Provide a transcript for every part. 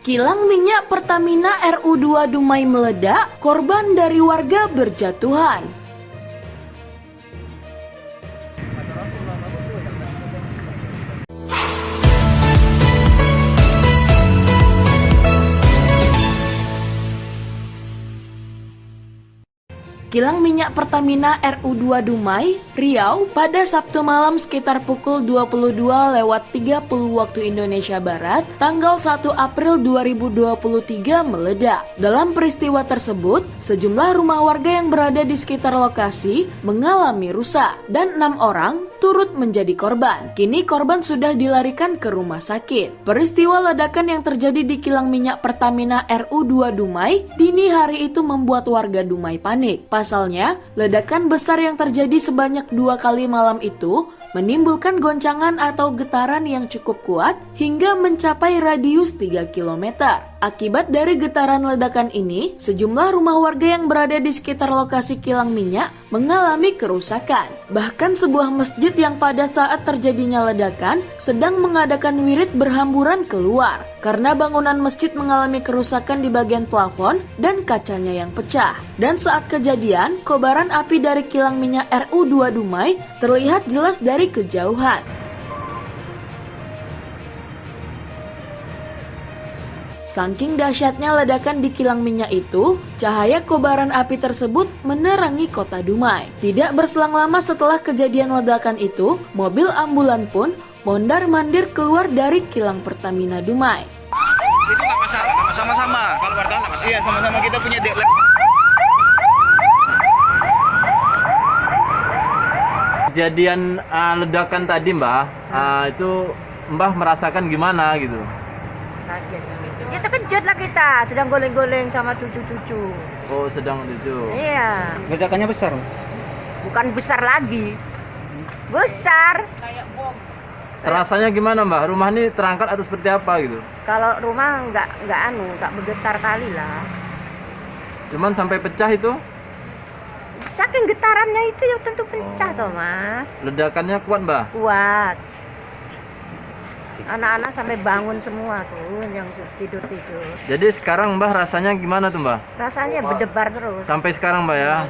Kilang minyak Pertamina RU2 Dumai meledak, korban dari warga berjatuhan. Kilang minyak Pertamina RU2 Dumai, Riau pada Sabtu malam sekitar pukul 22.30 waktu Indonesia Barat, tanggal 1 April 2023 meledak. Dalam peristiwa tersebut, sejumlah rumah warga yang berada di sekitar lokasi mengalami rusak dan 6 orang turut menjadi korban. Kini korban sudah dilarikan ke rumah sakit. Peristiwa ledakan yang terjadi di kilang minyak Pertamina RU2 Dumai dini hari itu membuat warga Dumai panik. Pasalnya, ledakan besar yang terjadi sebanyak 2 kali malam itu menimbulkan goncangan atau getaran yang cukup kuat hingga mencapai radius 3 km. Akibat dari getaran ledakan ini, sejumlah rumah warga yang berada di sekitar lokasi kilang minyak mengalami kerusakan. Bahkan sebuah masjid yang pada saat terjadinya ledakan sedang mengadakan wirid berhamburan keluar karena bangunan masjid mengalami kerusakan di bagian plafon dan kacanya yang pecah. Dan saat kejadian, kobaran api dari kilang minyak RU2 Dumai terlihat jelas dari kejauhan. Saking dahsyatnya ledakan di kilang minyak itu, cahaya kobaran api tersebut menerangi kota Dumai. Tidak berselang lama setelah kejadian ledakan itu, mobil ambulan pun mondar-mandir keluar dari kilang Pertamina Dumai. Itu nggak masalah, sama-sama. Kalau wartawan nggak masalah. Iya, sama-sama kita punya deadline. Kejadian ledakan tadi Mbah, itu Mbah merasakan gimana gitu? Kaget. Ya terkejut lah kita, sedang goleng-goleng sama cucu-cucu. Oh, sedang lucu. Iya. Ledakannya besar. Bukan besar lagi. Besar. Terasanya gimana Mbah? Rumah ini terangkat atau seperti apa gitu? Kalau rumah nggak bergetar kali lah. Cuman sampai pecah itu? Saking getarannya itu yang tentu pecah toh Mas. Ledakannya kuat Mbah? Kuat. Anak-anak sampai bangun semua tuh yang tidur-tidur. Jadi sekarang Mbah rasanya gimana tuh Mbah? Rasanya berdebar terus. Sampai sekarang Mbah ya?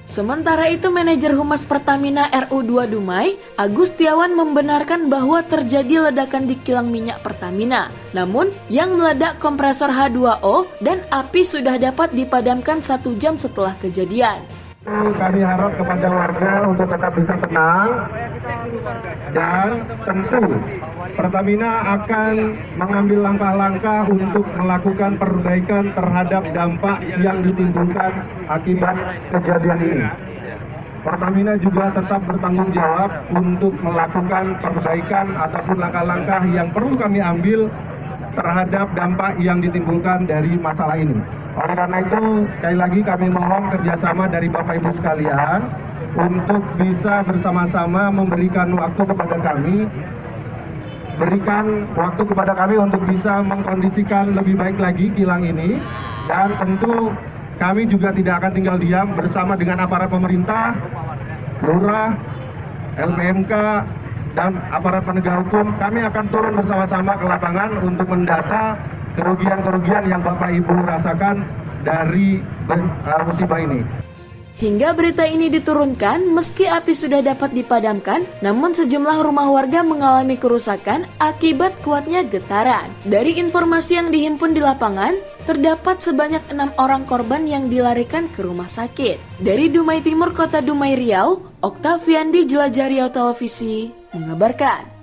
Sementara itu, manajer Humas Pertamina RU2 Dumai, Agus Setiawan membenarkan bahwa terjadi ledakan di kilang minyak Pertamina. Namun, yang meledak kompresor H2O dan api sudah dapat dipadamkan 1 jam setelah kejadian. Kami harap kepada warga untuk tetap bisa tenang dan tentu Pertamina akan mengambil langkah-langkah untuk melakukan perbaikan terhadap dampak yang ditimbulkan akibat kejadian ini. Pertamina juga tetap bertanggung jawab untuk melakukan perbaikan ataupun langkah-langkah yang perlu kami ambil terhadap dampak yang ditimbulkan dari masalah ini. Oleh karena itu, sekali lagi kami mohon kerjasama dari Bapak Ibu sekalian untuk bisa bersama-sama memberikan waktu kepada kami, untuk bisa mengkondisikan lebih baik lagi kilang ini. Dan tentu kami juga tidak akan tinggal diam bersama dengan aparat pemerintah, lurah, LPMK, dan aparat penegak hukum. Kami akan turun bersama-sama ke lapangan untuk mendata kerugian-kerugian yang Bapak Ibu rasakan dari musibah ini. Hingga berita ini diturunkan, meski api sudah dapat dipadamkan, namun sejumlah rumah warga mengalami kerusakan akibat kuatnya getaran. Dari informasi yang dihimpun di lapangan, terdapat sebanyak 6 orang korban yang dilarikan ke rumah sakit. Dari Dumai Timur, Kota Dumai, Riau, Oktaviandi, Jelajah Riau Televisi, mengabarkan.